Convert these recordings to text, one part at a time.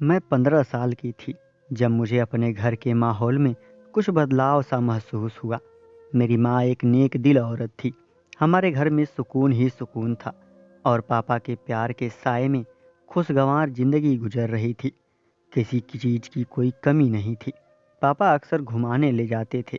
मैं 15 साल की थी जब मुझे अपने घर के माहौल में कुछ बदलाव सा महसूस हुआ। मेरी माँ एक नेक दिल औरत थी। हमारे घर में सुकून ही सुकून था और पापा के प्यार के साए में खुशगवार जिंदगी गुजर रही थी। किसी की चीज़ की कोई कमी नहीं थी। पापा अक्सर घुमाने ले जाते थे।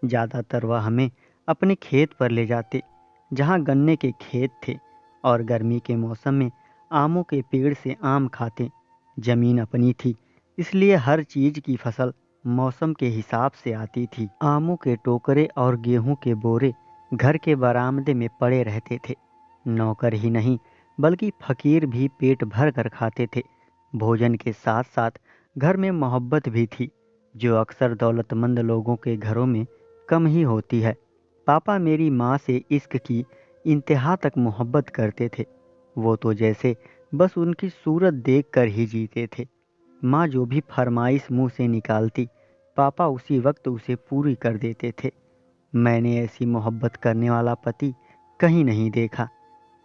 ज़्यादातर वह हमें अपने खेत पर ले जाते, जहाँ गन्ने के खेत थे, और गर्मी के मौसम में आमों के पेड़ से आम खाते। जमीन अपनी थी, इसलिए हर चीज़ की फसल मौसम के हिसाब से आती थी। आमों के टोकरे और गेहूं के बोरे घर के बरामदे में पड़े रहते थे। नौकर ही नहीं, बल्कि फकीर भी पेट भर कर खाते थे। भोजन के साथ साथ घर में मोहब्बत भी थी, जो अक्सर दौलतमंद लोगों के घरों में कम ही होती है। पापा मेरी माँ से इश्क की इंतहा तक मोहब्बत करते थे। वो तो जैसे बस उनकी सूरत देखकर ही जीते थे। माँ जो भी फरमाइश मुंह से निकालती, पापा उसी वक्त उसे पूरी कर देते थे। मैंने ऐसी मोहब्बत करने वाला पति कहीं नहीं देखा,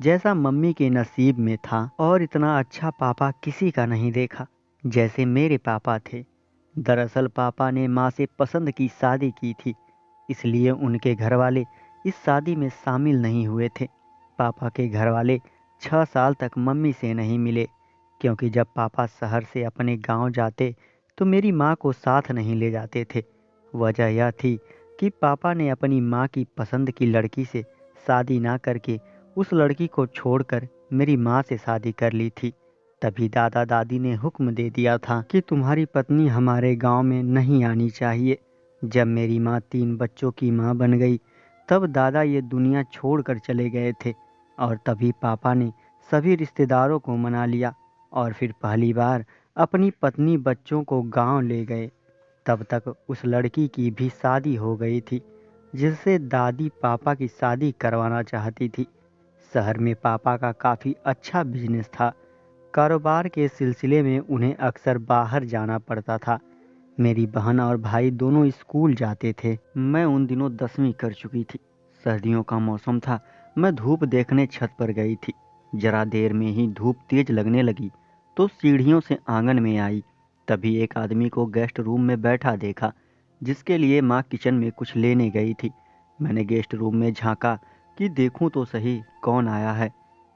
जैसा मम्मी के नसीब में था, और इतना अच्छा पापा किसी का नहीं देखा जैसे मेरे पापा थे। दरअसल पापा ने माँ से पसंद की शादी की थी, इसलिए उनके घर वाले इस शादी में शामिल नहीं हुए थे। पापा के घर वाले 6 साल तक मम्मी से नहीं मिले, क्योंकि जब पापा शहर से अपने गांव जाते तो मेरी माँ को साथ नहीं ले जाते थे। वजह यह थी कि पापा ने अपनी माँ की पसंद की लड़की से शादी ना करके उस लड़की को छोड़कर मेरी माँ से शादी कर ली थी। तभी दादा दादी ने हुक्म दे दिया था कि तुम्हारी पत्नी हमारे गांव में नहीं आनी चाहिए। जब मेरी माँ 3 बच्चों की माँ बन गई, तब दादा ये दुनिया छोड़कर चले गए थे, और तभी पापा ने सभी रिश्तेदारों को मना लिया और फिर पहली बार अपनी पत्नी बच्चों को गांव ले गए। तब तक उस लड़की की भी शादी हो गई थी, जिससे दादी पापा की शादी करवाना चाहती थी। शहर में पापा का काफ़ी अच्छा बिजनेस था। कारोबार के सिलसिले में उन्हें अक्सर बाहर जाना पड़ता था। मेरी बहन और भाई दोनों स्कूल जाते थे। मैं उन दिनों 10वीं कर चुकी थी। सर्दियों का मौसम था। मैं धूप देखने छत पर गई थी। जरा देर में ही धूप तेज लगने लगी तो सीढ़ियों से आंगन में आई। तभी एक आदमी को गेस्ट रूम में बैठा देखा, जिसके लिए माँ किचन में कुछ लेने गई थी। मैंने गेस्ट रूम में झांका कि देखूं तो सही कौन आया है।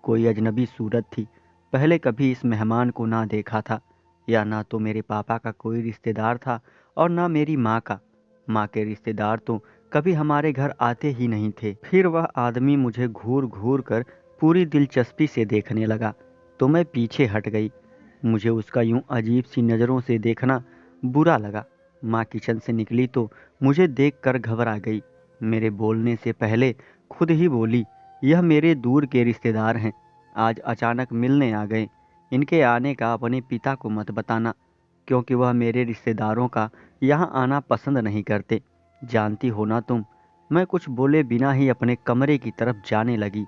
कोई अजनबी सूरत थी। पहले कभी इस मेहमान को ना देखा था। या ना तो मेरे पापा का कोई रिश्तेदार था और ना मेरी माँ का। माँ के रिश्तेदार तो कभी हमारे घर आते ही नहीं थे। फिर वह आदमी मुझे घूर घूर कर पूरी दिलचस्पी से देखने लगा तो मैं पीछे हट गई। मुझे उसका यूं अजीब सी नज़रों से देखना बुरा लगा। माँ किचन से निकली तो मुझे देखकर घबरा गई। मेरे बोलने से पहले खुद ही बोली, यह मेरे दूर के रिश्तेदार हैं, आज अचानक मिलने आ गए। इनके आने का अपने पिता को मत बताना, क्योंकि वह मेरे रिश्तेदारों का यहाँ आना पसंद नहीं करते। जानती हो ना तुम। मैं कुछ बोले बिना ही अपने कमरे की तरफ जाने लगी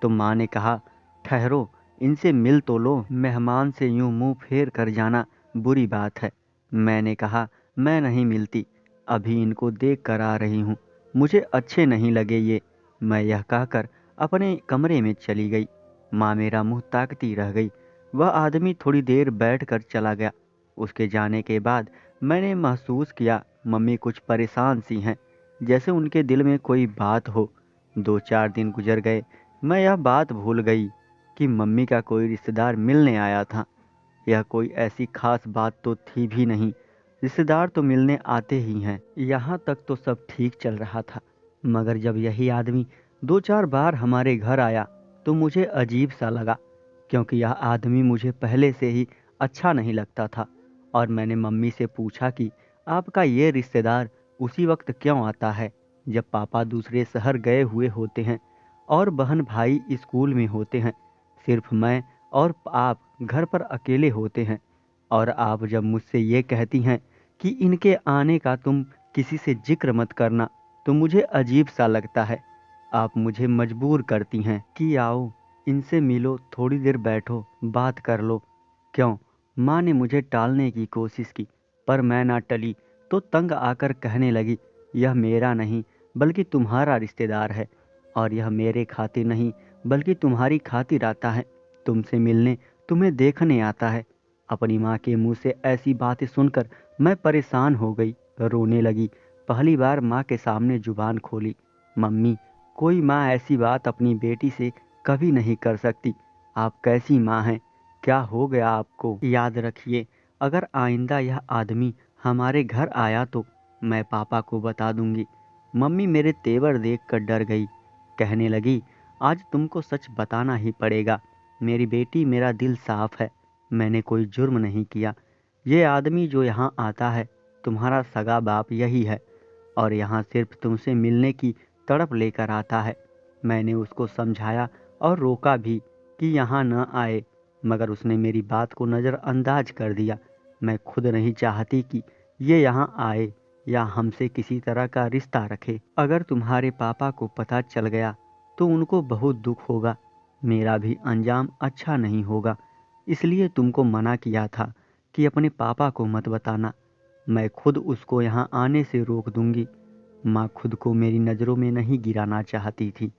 तो माँ ने कहा, ठहरो, इनसे मिल तो लो। मेहमान से यूं मुंह फेर कर जाना बुरी बात है। मैंने कहा, मैं नहीं मिलती, अभी इनको देख कर आ रही हूँ, मुझे अच्छे नहीं लगे ये। मैं यह कहकर अपने कमरे में चली गई। माँ मेरा मुंह ताकती रह गई। वह आदमी थोड़ी देर बैठकर चला गया। उसके जाने के बाद मैंने महसूस किया मम्मी कुछ परेशान सी हैं, जैसे उनके दिल में कोई बात हो। 2-4 दिन गुजर गए। मैं यह बात भूल गई कि मम्मी का कोई रिश्तेदार मिलने आया था। यह कोई ऐसी खास बात तो थी भी नहीं। रिश्तेदार तो मिलने आते ही हैं। यहाँ तक तो सब ठीक चल रहा था, मगर जब यही आदमी 2-4 बार हमारे घर आया तो मुझे अजीब सा लगा, क्योंकि यह आदमी मुझे पहले से ही अच्छा नहीं लगता था। और मैंने मम्मी से पूछा कि आपका ये रिश्तेदार उसी वक्त क्यों आता है जब पापा दूसरे शहर गए हुए होते हैं और बहन भाई स्कूल में होते हैं। सिर्फ मैं और आप घर पर अकेले होते हैं, और आप जब मुझसे ये कहती हैं कि इनके आने का तुम किसी से जिक्र मत करना, तो मुझे अजीब सा लगता है। आप मुझे मजबूर करती हैं कि आओ, इनसे मिलो, थोड़ी देर बैठो, बात कर लो। क्यों? माँ ने मुझे टालने की कोशिश की, पर मैं ना टली तो तंग आकर कहने लगी, यह मेरा नहीं बल्कि तुम्हारा रिश्तेदार है, और यह मेरे खातिर नहीं बल्कि तुम्हारी खातिर आता है। तुमसे मिलने, तुम्हें देखने आता है। अपनी माँ के मुंह से ऐसी बातें सुनकर मैं परेशान हो गई, रोने लगी। पहली बार माँ के सामने जुबान खोली। मम्मी, कोई माँ ऐसी बात अपनी बेटी से कभी नहीं कर सकती। आप कैसी माँ हैं? क्या हो गया आपको? याद रखिए, अगर आइंदा यह आदमी हमारे घर आया तो मैं पापा को बता दूंगी। मम्मी मेरे तेवर देखकर डर गई। कहने लगी, आज तुमको सच बताना ही पड़ेगा। मेरी बेटी, मेरा दिल साफ है, मैंने कोई जुर्म नहीं किया। ये आदमी जो यहाँ आता है, तुम्हारा सगा बाप यही है, और यहाँ सिर्फ तुमसे मिलने की तड़प लेकर आता है। मैंने उसको समझाया और रोका भी कि यहाँ न आए, मगर उसने मेरी बात को नज़रअंदाज कर दिया। मैं खुद नहीं चाहती कि ये यहाँ आए या हमसे किसी तरह का रिश्ता रखे। अगर तुम्हारे पापा को पता चल गया तो उनको बहुत दुख होगा, मेरा भी अंजाम अच्छा नहीं होगा। इसलिए तुमको मना किया था कि अपने पापा को मत बताना। मैं खुद उसको यहाँ आने से रोक दूंगी। माँ खुद को मेरी नज़रों में नहीं गिराना चाहती थी,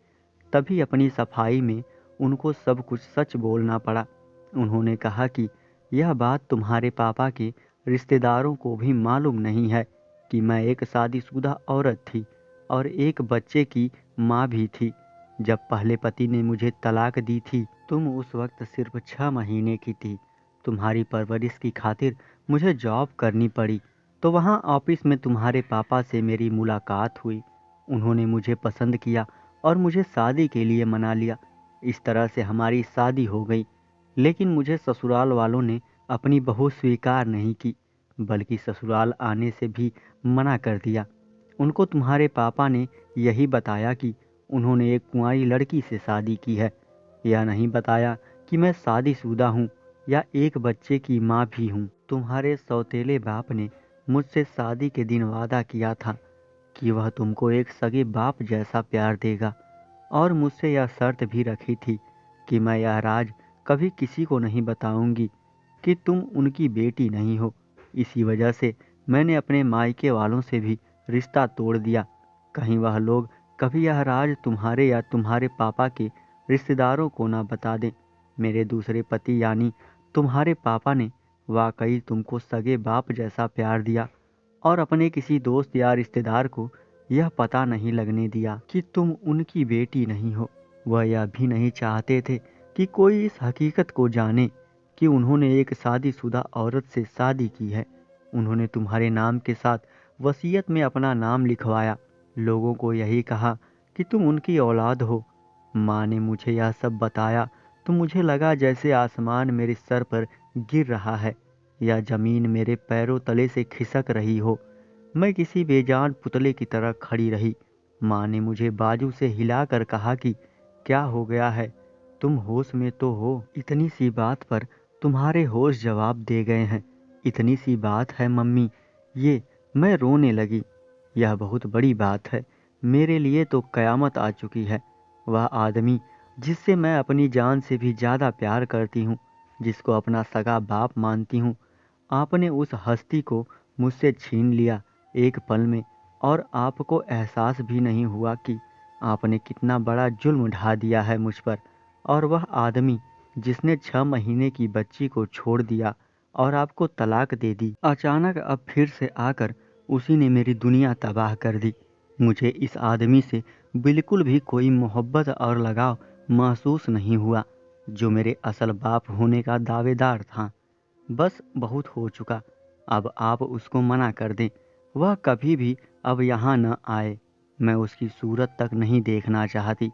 तभी अपनी सफाई में उनको सब कुछ सच बोलना पड़ा। उन्होंने कहा कि यह बात तुम्हारे पापा के रिश्तेदारों को भी मालूम नहीं है कि मैं एक शादीशुदा औरत थी और एक बच्चे की माँ भी थी। जब पहले पति ने मुझे तलाक दी थी, तुम उस वक्त सिर्फ 6 महीने की थी। तुम्हारी परवरिश की खातिर मुझे जॉब करनी पड़ी, तो वहाँ ऑफिस में तुम्हारे पापा से मेरी मुलाकात हुई। उन्होंने मुझे पसंद किया और मुझे शादी के लिए मना लिया। इस तरह से हमारी शादी हो गई। लेकिन मुझे ससुराल वालों ने अपनी बहू स्वीकार नहीं की, बल्कि ससुराल आने से भी मना कर दिया। उनको तुम्हारे पापा ने यही बताया कि उन्होंने एक कुंवारी लड़की से शादी की है। यह नहीं बताया कि मैं शादीशुदा हूँ या एक बच्चे की माँ भी हूँ। तुम्हारे सौतेले बाप ने मुझसे शादी के दिन वादा किया था कि वह तुमको एक सगे बाप जैसा प्यार देगा, और मुझसे यह शर्त भी रखी थी कि मैं यह राज कभी किसी को नहीं बताऊंगी कि तुम उनकी बेटी नहीं हो। इसी वजह से मैंने अपने मायके वालों से भी रिश्ता तोड़ दिया। कहीं वह लोग कभी यह राज तुम्हारे या तुम्हारे पापा के रिश्तेदारों को ना बता दें। मेरे दूसरे पति यानी तुम्हारे पापा ने वाकई तुमको सगे बाप जैसा प्यार दिया, और अपने किसी दोस्त या रिश्तेदार को यह पता नहीं लगने दिया कि तुम उनकी बेटी नहीं हो। वह यह भी नहीं चाहते थे कि कोई इस हकीकत को जाने कि उन्होंने एक शादीशुदा औरत से शादी की है। उन्होंने तुम्हारे नाम के साथ वसीयत में अपना नाम लिखवाया। लोगों को यही कहा कि तुम उनकी औलाद हो। माँ ने मुझे यह सब बताया तो मुझे लगा जैसे आसमान मेरे सर पर गिर रहा है या जमीन मेरे पैरों तले से खिसक रही हो। मैं किसी बेजान पुतले की तरह खड़ी रही। माँ ने मुझे बाजू से हिलाकर कहा कि क्या हो गया है, तुम होश में तो हो? इतनी सी बात पर तुम्हारे होश जवाब दे गए हैं। इतनी सी बात है मम्मी, ये। मैं रोने लगी। यह बहुत बड़ी बात है, मेरे लिए तो कयामत आ चुकी है। वह आदमी जिससे मैं अपनी जान से भी ज़्यादा प्यार करती हूँ, जिसको अपना सगा बाप मानती हूँ, आपने उस हस्ती को मुझसे छीन लिया एक पल में, और आपको एहसास भी नहीं हुआ कि आपने कितना बड़ा जुल्म ढा दिया है मुझ पर। और वह आदमी जिसने 6 महीने की बच्ची को छोड़ दिया और आपको तलाक दे दी, अचानक अब फिर से आकर उसी ने मेरी दुनिया तबाह कर दी। मुझे इस आदमी से बिल्कुल भी कोई मोहब्बत और लगाव महसूस नहीं हुआ, जो मेरे असल बाप होने का दावेदार था। बस बहुत हो चुका, अब आप उसको मना कर दें। वह कभी भी अब यहाँ न आए। मैं उसकी सूरत तक नहीं देखना चाहती,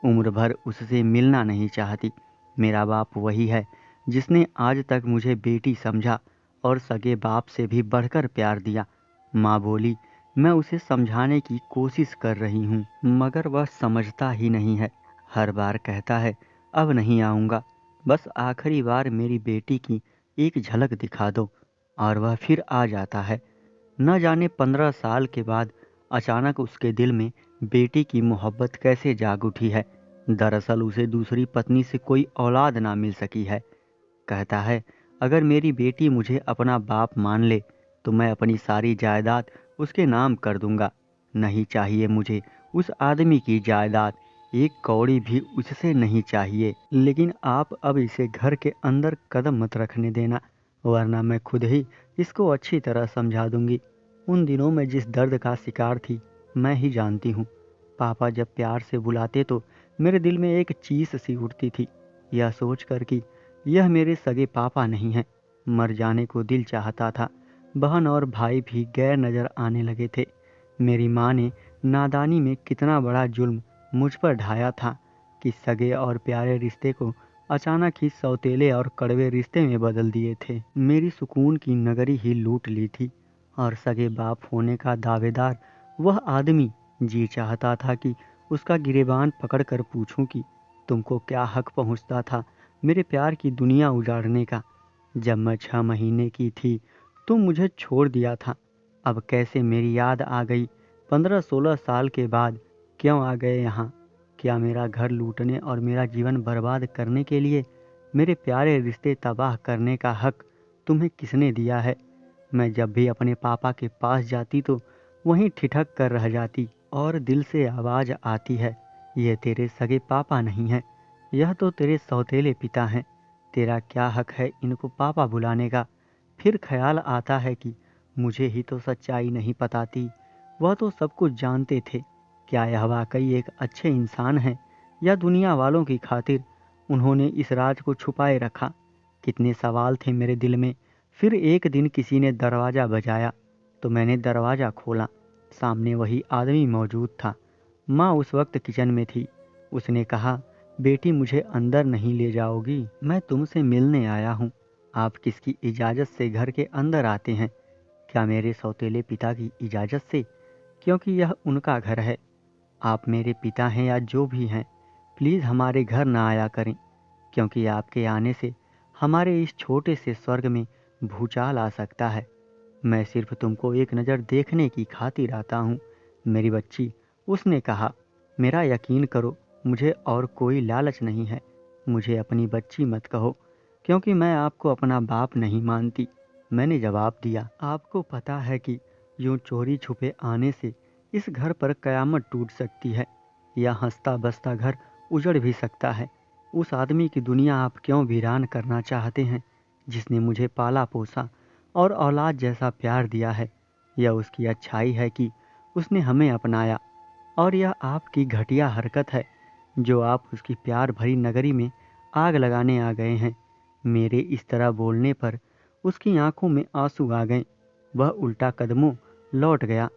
उम्र भर उससे मिलना नहीं चाहती। मेरा बाप वही है जिसने आज तक मुझे बेटी समझा और सगे बाप से भी बढ़कर प्यार दिया। माँ बोली, मैं उसे समझाने की कोशिश कर रही हूँ, मगर वह समझता ही नहीं है। हर बार कहता है अब नहीं आऊँगा, बस आखिरी बार मेरी बेटी की एक झलक दिखा दो, और वह फिर आ जाता है। न जाने 15 साल के बाद अचानक उसके दिल में बेटी की मोहब्बत कैसे जाग उठी है। दरअसल उसे दूसरी पत्नी से कोई औलाद ना मिल सकी है। कहता है अगर मेरी बेटी मुझे अपना बाप मान ले तो मैं अपनी सारी जायदाद उसके नाम कर दूंगा। नहीं चाहिए मुझे उस आदमी की जायदाद, एक कौड़ी भी उससे नहीं चाहिए। लेकिन आप अब इसे घर के अंदर कदम मत रखने देना, वरना मैं खुद ही इसको अच्छी तरह समझा दूंगी। उन दिनों में जिस दर्द का शिकार थी मैं ही जानती हूँ। पापा जब प्यार से बुलाते तो मेरे दिल में एक चीस सी उठती थी, यह सोचकर कि यह मेरे सगे पापा नहीं हैं। मर जाने को दिल चाहता था। बहन और भाई भी गैर नज़र आने लगे थे। मेरी माँ ने नादानी में कितना बड़ा जुल्म मुझ पर ढाया था कि सगे और प्यारे रिश्ते को अचानक ही सौतेले और कड़वे रिश्ते में बदल दिए थे। मेरी सुकून की नगरी ही लूट ली थी और सगे बाप होने का दावेदार वह आदमी जी चाहता था कि उसका गिरेबान पकड़कर पूछूं कि तुमको क्या हक पहुंचता था मेरे प्यार की दुनिया उजाड़ने का। जब मैं 6 महीने की थी तो मुझे छोड़ दिया था। अब कैसे मेरी याद आ गई 15-16 साल के बाद? क्यों आ गए यहाँ? क्या मेरा घर लूटने और मेरा जीवन बर्बाद करने के लिए? मेरे प्यारे रिश्ते तबाह करने का हक तुम्हें किसने दिया है? मैं जब भी अपने पापा के पास जाती तो वहीं ठिठक कर रह जाती और दिल से आवाज़ आती है, ये तेरे सगे पापा नहीं हैं, यह तो तेरे सौतेले पिता हैं। तेरा क्या हक है इनको पापा बुलाने का? फिर ख्याल आता है कि मुझे ही तो सच्चाई नहीं पता थी, वह तो सब कुछ जानते थे। क्या यह वाकई एक अच्छे इंसान हैं या दुनिया वालों की खातिर उन्होंने इस राज को छुपाए रखा? कितने सवाल थे मेरे दिल में। फिर एक दिन किसी ने दरवाज़ा बजाया तो मैंने दरवाज़ा खोला। सामने वही आदमी मौजूद था। माँ उस वक्त किचन में थी। उसने कहा, बेटी मुझे अंदर नहीं ले जाओगी? मैं तुमसे मिलने आया हूँ। आप किसकी इजाज़त से घर के अंदर आते हैं? क्या मेरे सौतेले पिता की इजाज़त से? क्योंकि यह उनका घर है। आप मेरे पिता हैं या जो भी हैं, प्लीज़ हमारे घर ना आया करें, क्योंकि आपके आने से हमारे इस छोटे से स्वर्ग में भूचाल आ सकता है। मैं सिर्फ तुमको एक नज़र देखने की खातिर आता हूँ मेरी बच्ची। उसने कहा, मेरा यकीन करो, मुझे और कोई लालच नहीं है। मुझे अपनी बच्ची मत कहो, क्योंकि मैं आपको अपना बाप नहीं मानती। मैंने जवाब दिया, आपको पता है कि यूं चोरी छुपे आने से इस घर पर कयामत टूट सकती है या हंसता बसता घर उजड़ भी सकता है। उस आदमी की दुनिया आप क्यों वीरान करना चाहते हैं, जिसने मुझे पाला पोसा और औलाद जैसा प्यार दिया है? यह उसकी अच्छाई है कि उसने हमें अपनाया, और यह आपकी घटिया हरकत है जो आप उसकी प्यार भरी नगरी में आग लगाने आ गए हैं। मेरे इस तरह बोलने पर उसकी आंखों में आंसू आ गए। वह उल्टा कदमों लौट गया।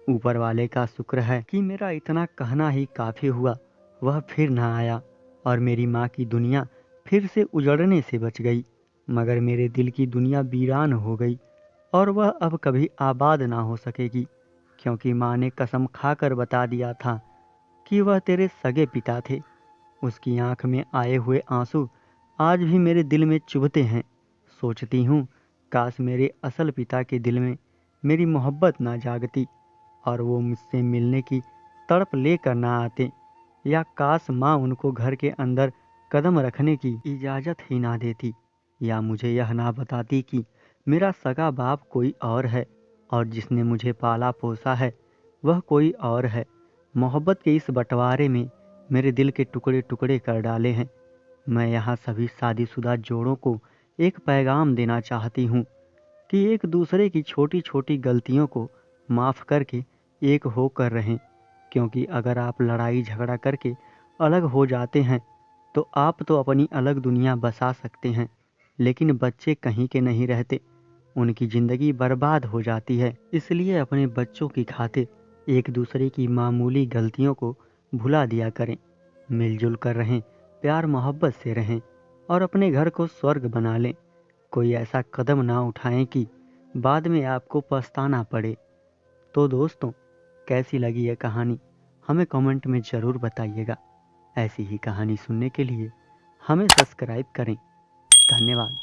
ऊपर वाले का शुक्र है कि मेरा इतना कहना ही काफ़ी हुआ। वह फिर ना आया और मेरी माँ की दुनिया फिर से उजड़ने से बच गई। मगर मेरे दिल की दुनिया वीरान हो गई और वह अब कभी आबाद ना हो सकेगी, क्योंकि माँ ने कसम खाकर बता दिया था कि वह तेरे सगे पिता थे। उसकी आंख में आए हुए आंसू आज भी मेरे दिल में चुभते हैं। सोचती हूँ, काश मेरे असल पिता के दिल में मेरी मोहब्बत ना जागती और वो मुझसे मिलने की तड़प लेकर ना आते, या काश माँ उनको घर के अंदर कदम रखने की इजाज़त ही ना देती, या मुझे यह ना बताती कि मेरा सगा बाप कोई और है और जिसने मुझे पाला पोसा है वह कोई और है। मोहब्बत के इस बंटवारे में मेरे दिल के टुकड़े टुकड़े कर डाले हैं। मैं यहाँ सभी शादीशुदा जोड़ों को एक पैगाम देना चाहती हूँ कि एक दूसरे की छोटी छोटी गलतियों को माफ़ करके एक होकर रहें, क्योंकि अगर आप लड़ाई झगड़ा करके अलग हो जाते हैं तो आप तो अपनी अलग दुनिया बसा सकते हैं, लेकिन बच्चे कहीं के नहीं रहते, उनकी ज़िंदगी बर्बाद हो जाती है। इसलिए अपने बच्चों की खातिर एक दूसरे की मामूली गलतियों को भुला दिया करें। मिलजुल कर रहें, प्यार मोहब्बत से रहें और अपने घर को स्वर्ग बना लें। कोई ऐसा कदम ना उठाएं कि बाद में आपको पछताना पड़े। तो दोस्तों, कैसी लगी यह कहानी हमें कमेंट में ज़रूर बताइएगा। ऐसी ही कहानी सुनने के लिए हमें सब्सक्राइब करें। धन्यवाद।